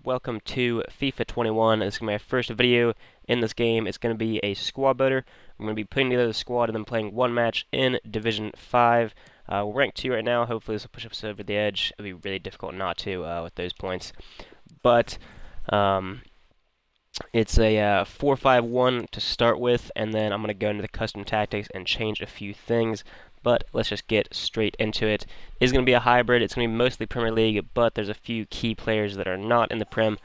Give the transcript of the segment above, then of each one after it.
welcome to FIFA 21. This is going to be my first video in this game. It's going to be a squad builder. I'm going to be putting together the squad and then playing one match in Division 5. We're ranked 2 right now. Hopefully this will push us over the edge. It'll be really difficult not to with those points. But it's a 4-5-1 to start with, and then I'm going to go into the custom tactics and change a few things. But let's just get straight into it. It's going to be a hybrid. It's going to be mostly Premier League, but there's a few key players that are not in the Prem.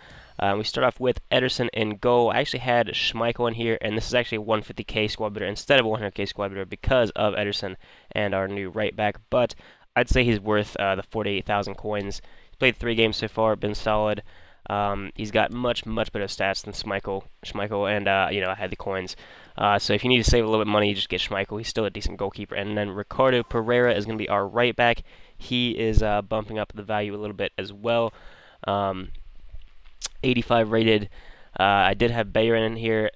We start off with Ederson in goal. I actually had Schmeichel in here, and this is actually a 150k squad builder instead of a 100k squad builder because of Ederson and our new right back. But I'd say he's worth the 48,000 coins. He's played 3 games so far, been solid. He's got much better stats than Schmeichel, and I had the coins. So if you need to save a little bit of money, you just get Schmeichel. He's still a decent goalkeeper. And then Ricardo Pereira is going to be our right back. He is bumping up the value a little bit as well. 85 rated. I did have Bayern in here.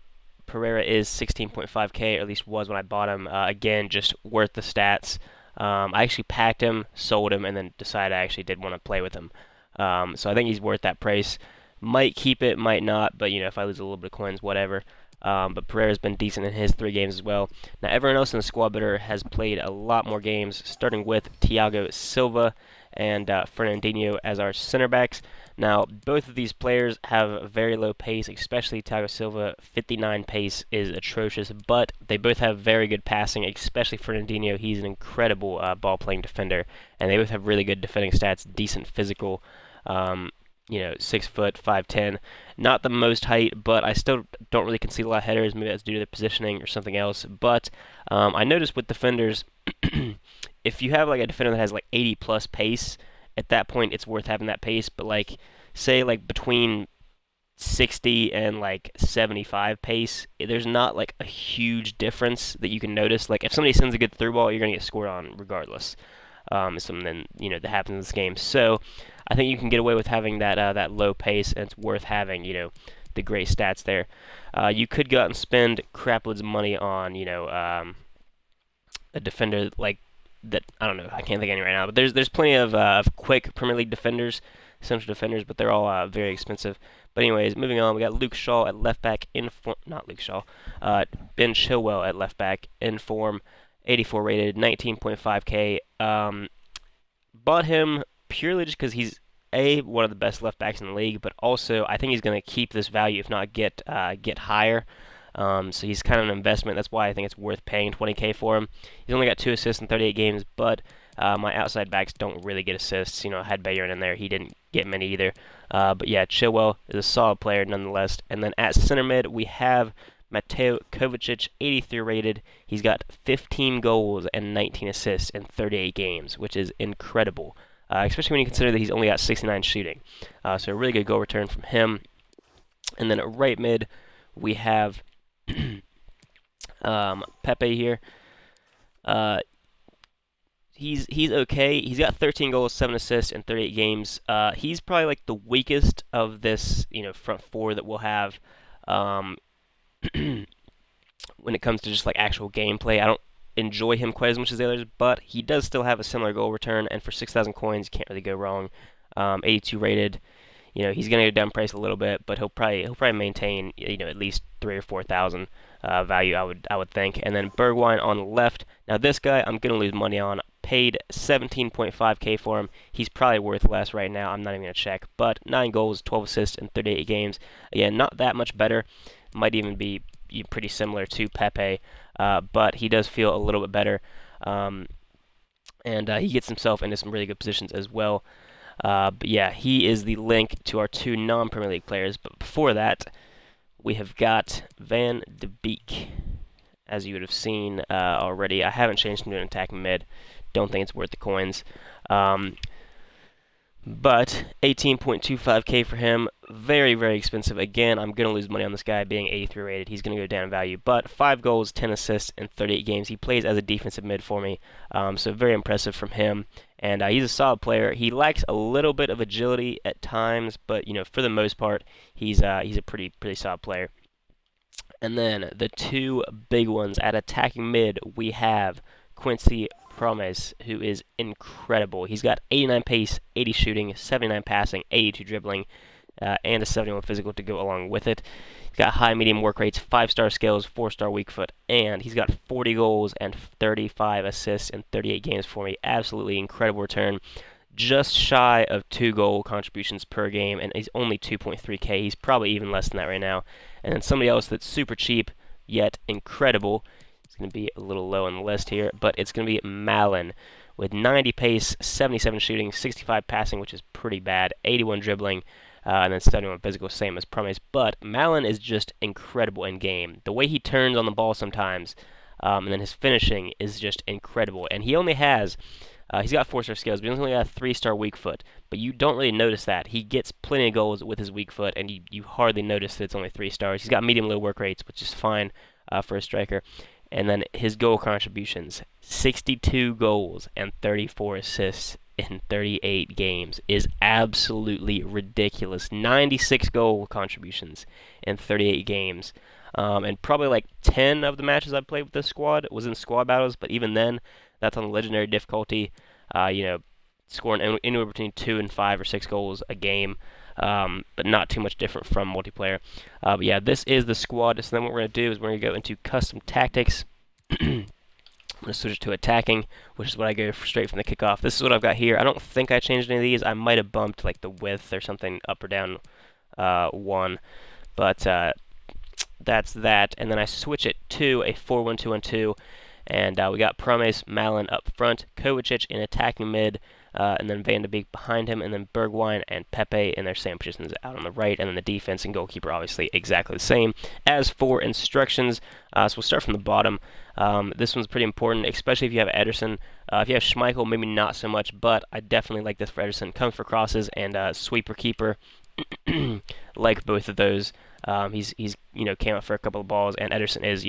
Pereira is 16.5k, or at least was when I bought him. Again, just worth the stats. I actually packed him, sold him, and then decided I actually did want to play with him. So I think he's worth that price. Might keep it, might not, but if I lose a little bit of coins, whatever. But Pereira's been decent in his 3 games as well. Now everyone else in the squad builder has played a lot more games, starting with Thiago Silva and Fernandinho as our center backs. Now both of these players have very low pace, especially Thiago Silva. 59 pace is atrocious, but they both have very good passing, especially Fernandinho. He's an incredible ball-playing defender, and they both have really good defending stats, decent physical. 6 foot, 5'10", not the most height, but I still don't really concede a lot of headers. Maybe that's due to the positioning or something else. But I noticed with defenders, if you have like a defender that has like 80 plus pace, at that point it's worth having that pace. But say between 60 and 75 pace, there's not like a huge difference that you can notice. Like if somebody sends a good through ball, you're gonna get scored on regardless. It's something that happens in this game. So I think you can get away with having that low pace, and it's worth having the great stats there. You could go out and spend craploads of money on a defender like that. I don't know. I can't think of any right now. But there's plenty of quick Premier League defenders, central defenders, but they're all very expensive. But anyways, moving on, we got Luke Shaw at left back in form. Not Luke Shaw. Ben Chilwell at left back in form. 84 rated, 19.5k. Bought him purely just because he's one of the best left backs in the league, but also I think he's going to keep this value, if not get higher. So he's kind of an investment. That's why I think it's worth paying 20k for him. He's only got 2 assists in 38 games, but my outside backs don't really get assists. I had Bayern in there. He didn't get many either. But yeah, Chilwell is a solid player nonetheless. And then at center mid, we have Mateo Kovacic, 83 rated. He's got 15 goals and 19 assists in 38 games, which is incredible, especially when you consider that he's only got 69 shooting. So a really good goal return from him. And then at right mid, we have Pepe here. He's okay. He's got 13 goals, 7 assists in 38 games. He's probably like the weakest of this front 4 that we'll have. When it comes to just actual gameplay, I don't enjoy him quite as much as the others, but he does still have a similar goal return, and for 6,000 coins, you can't really go wrong. 82 rated. He's gonna go down price a little bit, but he'll probably maintain at least 3,000 or 4,000 value, I would think. And then Bergwijn on the left. Now this guy I'm gonna lose money on. Paid 17.5k for him. He's probably worth less right now. I'm not even gonna check, but 9 goals, 12 assists in 38 games. Again, not that much better. Might even be pretty similar to Pepe, but he does feel a little bit better, and he gets himself into some really good positions as well. But yeah, he is the link to our 2 non-Premier League players. But before that, we have got Van de Beek, as you would have seen already. I haven't changed him to an attacking mid. Don't think it's worth the coins. But 18.25k for him, very expensive. Again, I'm going to lose money on this guy being 83 rated. He's going to go down in value. But 5 goals, 10 assists in 38 games. He plays as a defensive mid for me, so very impressive from him. And he's a solid player. He lacks a little bit of agility at times, but for the most part, he's a pretty solid player. And then the 2 big ones at attacking mid, we have Quincy Promes, who is incredible. He's got 89 pace, 80 shooting, 79 passing, 82 dribbling. and a 71 physical to go along with it. He's got high medium work rates, 5-star skills, 4-star weak foot, and he's got 40 goals and 35 assists in 38 games for me. Absolutely incredible return. Just shy of 2 goal contributions per game, and he's only 2.3K. He's probably even less than that right now. And then somebody else that's super cheap, yet incredible. It's going to be a little low on the list here, but it's going to be Malin with 90 pace, 77 shooting, 65 passing, which is pretty bad, 81 dribbling, and then 71 physical, same as Promise. But Malin is just incredible in game. The way he turns on the ball sometimes, and then his finishing is just incredible. And he only has, he's got 4-star skills, but he's only got a 3-star weak foot. But you don't really notice that. He gets plenty of goals with his weak foot, and you hardly notice that it's only 3 stars. He's got medium-low work rates, which is fine for a striker. And then his goal contributions, 62 goals and 34 assists in 38 games is absolutely ridiculous. 96 goal contributions in 38 games. And probably like 10 of the matches I've played with this squad was in squad battles, but even then, that's on the legendary difficulty. Scoring anywhere between 2 and 5 or 6 goals a game. But not too much different from multiplayer. But yeah, this is the squad. So then what we're going to do is we're going to go into custom tactics. I'm going to switch it to attacking, which is what I go straight from the kickoff. This is what I've got here. I don't think I changed any of these. I might have bumped like the width or something up or down 1. But that's that. And then I switch it to a 4-1-2-1-2. And we got Promes, Malin up front, Kovacic in attacking mid, and then Van de Beek behind him, and then Bergwijn and Pepe in their same positions out on the right, and then the defense and goalkeeper obviously exactly the same. As for instructions, so we'll start from the bottom. This one's pretty important, especially if you have Ederson. If you have Schmeichel, maybe not so much, but I definitely like this for Ederson. Comes for crosses and sweeper keeper. Like both of those. He's came up for a couple of balls, and Ederson is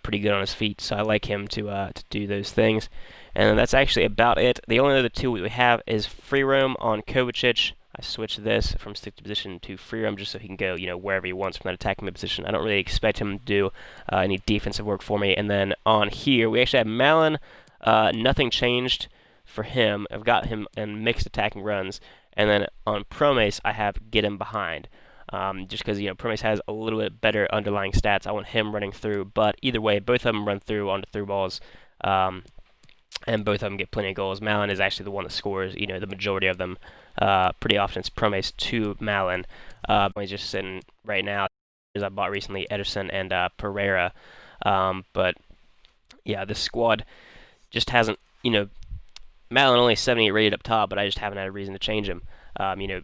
pretty good on his feet, so I like him to do those things. And that's actually about it. The only other tool we have is free roam on Kovacic. I switched this from stick to position to free roam just so he can go wherever he wants from that attacking mid position. I don't really expect him to do any defensive work for me. And then on here we actually have Malin. Nothing changed for him. I've got him in mixed attacking runs. And then on Promes, I have get him behind. Just because Promes has a little bit better underlying stats. I want him running through. But either way, both of them run through onto through balls. And both of them get plenty of goals. Malin is actually the one that scores, the majority of them. Pretty often it's Promes to Malin. He's just sitting right now, as I bought recently, Ederson and Pereira. But yeah, this squad just hasn't, Malin only 78 rated up top, but I just haven't had a reason to change him.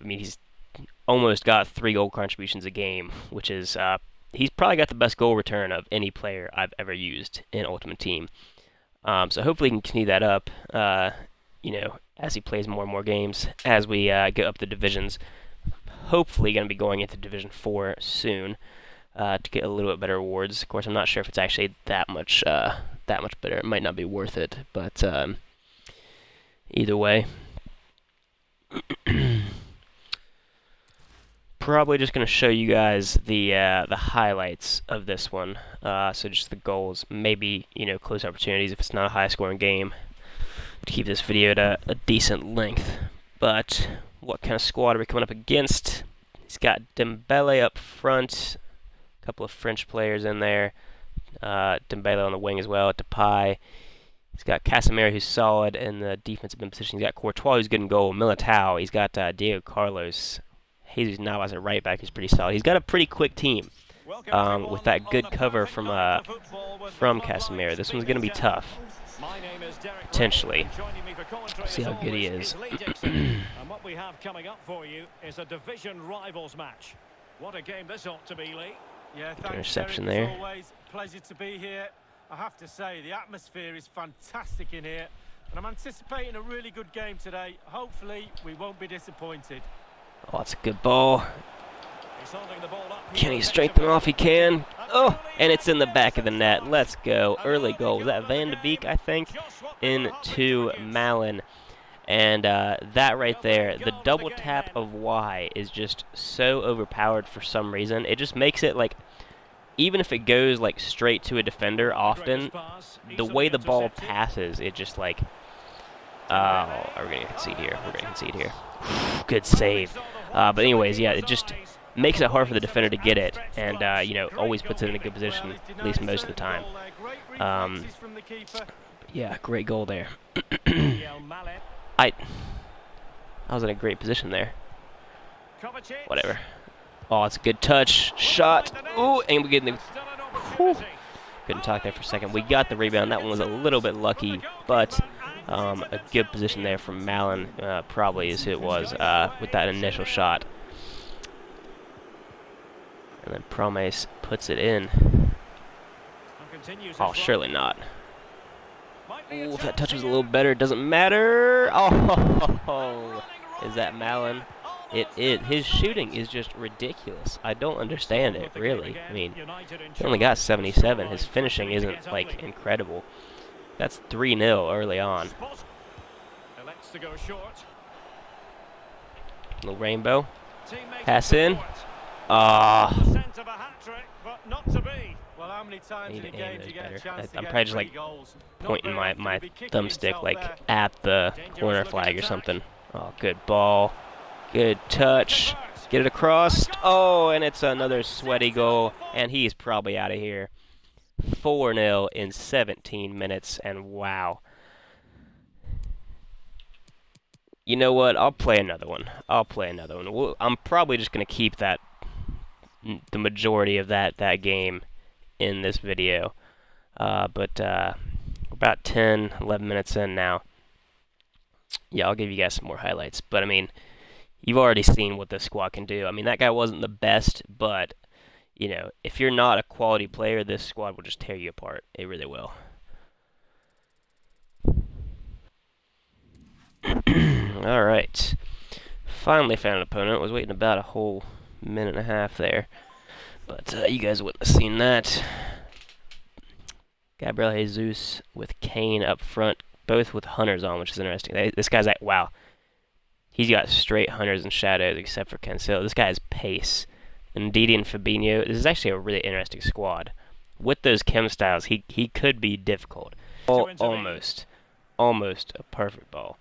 He's almost got 3 goal contributions a game, which is, he's probably got the best goal return of any player I've ever used in Ultimate Team. So hopefully he can continue that up, as he plays more and more games, as we go up the divisions. Hopefully going to be going into Division 4 soon to get a little bit better rewards. Of course, I'm not sure if it's actually that much better. It might not be worth it, but either way. Probably just going to show you guys the highlights of this one. So just the goals, maybe close opportunities if it's not a high-scoring game, to keep this video at a decent length. But what kind of squad are we coming up against? He's got Dembele up front, a couple of French players in there. Dembele on the wing as well. Depay. He's got Casemiro, who's solid in the defensive position. He's got Courtois, who's good in goal. Militao. He's got Diego Carlos. Jesus Navas at right back, who's pretty solid. He's got a pretty quick team with that good cover from Casemiro. This one's going to be tough, potentially. See how good he is. And what we have coming up for you is a division rivals match. What a game this ought to be, Lee. Yeah, thanks, interception Derek. there. It's always a pleasure to be here. I have to say, the atmosphere is fantastic in here, and I'm anticipating a really good game today. Hopefully, we won't be disappointed. Oh, that's a good ball. Can he straighten off? He can. Oh, and it's in the back of the net. Let's go. Early goal. Was that Van de Beek, I think, into Malin. And that right there, the double tap of Y is just so overpowered for some reason. It just makes it like, even if it goes like straight to a defender often, the way the ball passes, it just like, oh, we're going to concede here. We're going to concede here. Good save. But anyways, yeah, it just makes it hard for the defender to get it, and you know, always puts it in a good position, at least most of the time. Yeah, great goal there. I was in a great position there. Whatever. Oh, it's a good touch. Shot. Ooh, and we get in the... Whew. Couldn't talk there for a second. We got the rebound. That one was a little bit lucky, but a good position there from Malin, probably is who it was, with that initial shot. And then Promes puts it in. Oh, surely not. Ooh, if that touch was a little better, it doesn't matter. Oh, is that Malin? It is. His shooting is just ridiculous. I don't understand it, really. I mean, he only got 77. His finishing isn't, like, incredible. That's 3-0 early on. Little rainbow. Pass in. Ah. I need to aim those better. I'm probably just, like, pointing my thumbstick, like, at the corner flag or something. Oh, good ball. Good touch. Get it across. Oh, and it's another sweaty goal, and he's probably out of here. 4-0 in 17 minutes, and wow. You know what? I'll play another one. I'm probably just going to keep the majority of that game in this video. But we're about 10, 11 minutes in now. Yeah, I'll give you guys some more highlights. But, I mean, you've already seen what this squad can do. I mean, that guy wasn't the best, but, you know, if you're not a quality player, this squad will just tear you apart. It really will. All right. Finally found an opponent. Was waiting about a whole minute and a half there. But you guys wouldn't have seen that. Gabriel Jesus with Kane up front, both with hunters on, which is interesting. This guy's like, wow. He's got straight hunters and shadows, except for Cancelo. This guy has pace. And Ndidi and Fabinho. This is actually a really interesting squad. With those chem styles, he could be difficult. Almost a perfect ball.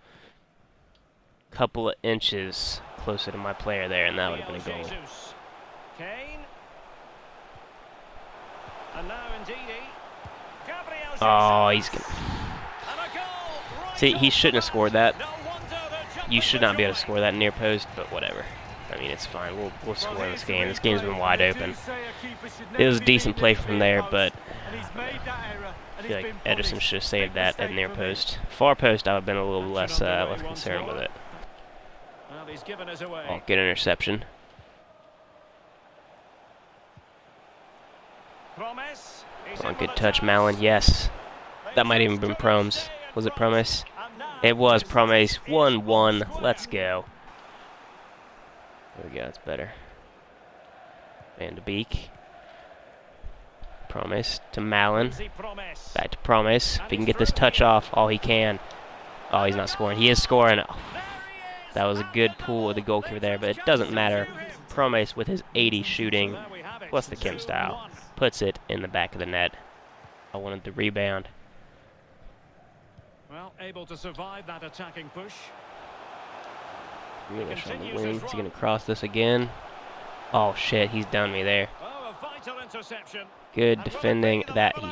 Couple of inches closer to my player there, and that would have been a goal. Oh, he's gonna... See, he shouldn't have scored that. You should not be able to score that near post, but whatever. I mean, it's fine. We'll score in this game. This game's been wide open. It was a decent play from there, but I feel like Ederson should have saved that at near post. Far post, I would have been a little less concerned with it. Oh, good interception. Come on, good touch, Malin. Yes. That might even have been Promes. Was it Promes? It was Promes. 1-1. Let's go. There we go. That's better. Van de Beek. Promes to Malin. Back to Promes. If he can get this touch off, all he can. Oh, he's not scoring. He is scoring. Oh, that was a good pull of the goalkeeper there, but it doesn't matter. Promes with his 80 shooting, plus the chem style, puts it in the back of the net. I wanted the rebound. Well, able to survive that attacking push. Grealish on the wing. Is he going to cross this again? Oh, shit. He's done me there. Oh, a vital interception. Good defending. That he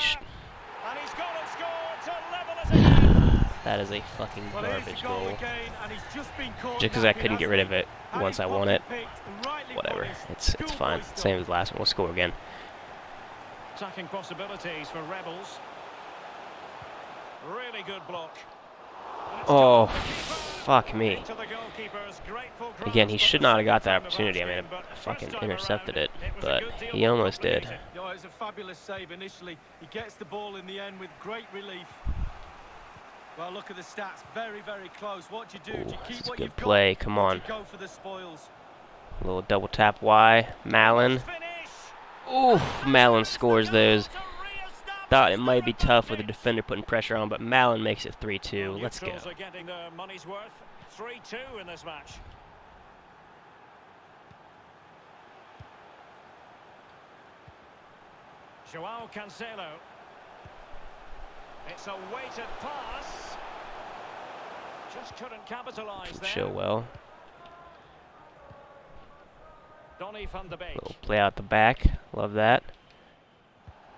That is a fucking garbage goal. Just because I couldn't get rid of it once I won it. Whatever. It's fine. Same as the last one. We'll score again. Attacking possibilities for Rebels. Really good block. Oh, fuck me. Again, he should not have got that opportunity. I mean, I fucking intercepted it, but he almost did. It was a fabulous save initially. He gets the ball in the end with great relief. Well, look at the stats. Very, very close. What do you do? Do you keep what you've got? Good play. Come on. Go for the spoils. A little double tap Y. Malin. Ooh, Malin scores those. Thought it might be tough with the defender putting pressure on, but Malin makes it 3-2. Let's go. Getting their money's worth. 3-2 in this match. Joao Cancelo. It's a weighted pass. Just couldn't capitalize there. Chilwell. Donny van de Beek. Little play out the back. Love that.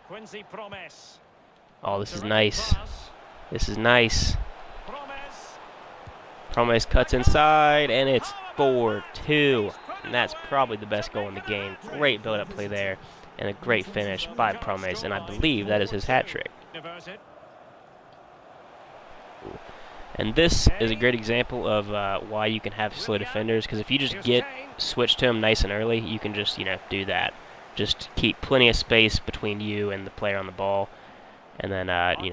Quincy Promes. Oh, this is nice. This is nice. Promes. Promes cuts inside, and it's 4-2. And that's probably the best goal in the game. Great build-up play there, and a great finish by Promes, and I believe that is his hat trick. And this is a great example of why you can have slow defenders, because if you just get switched to them nice and early, you can just, do that. Just keep plenty of space between you and the player on the ball, and then,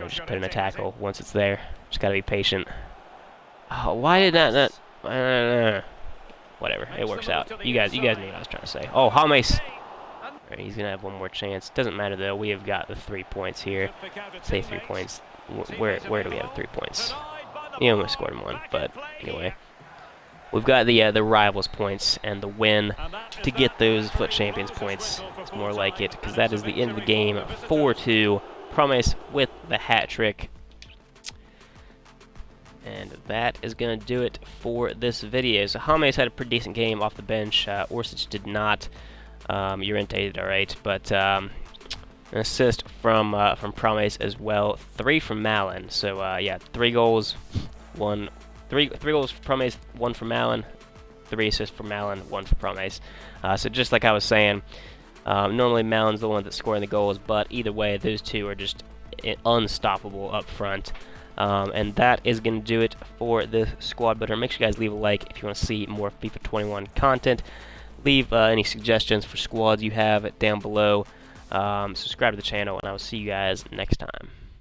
just put in a tackle once it's there. Just got to be patient. Oh, why did that not... whatever, it works out. You guys knew what I was trying to say. Oh, James! Alright, he's going to have one more chance. Doesn't matter, though. We have got the 3 points here. Say 3 points. Where do we have 3 points? He almost scored one, but anyway. We've got the rivals points and the win to get those FUT Champions points. It's more like it, because that is the end of the game. 4-2. Promes with the hat trick. And that is going to do it for this video. So James had a pretty decent game off the bench. Orsic did not. Llorente did alright, but an assist from Promes as well. 3 from Malin. So yeah, 3 goals, 3 goals for Promes, 1 for Malin, 3 assists for Malin, 1 for Promes. So just like I was saying, normally Malin's the one that's scoring the goals, but either way, those two are just unstoppable up front. And that is going to do it for this squad builder. Make sure you guys leave a like if you want to see more FIFA 21 content. Leave any suggestions for squads you have down below. Subscribe to the channel, and I will see you guys next time.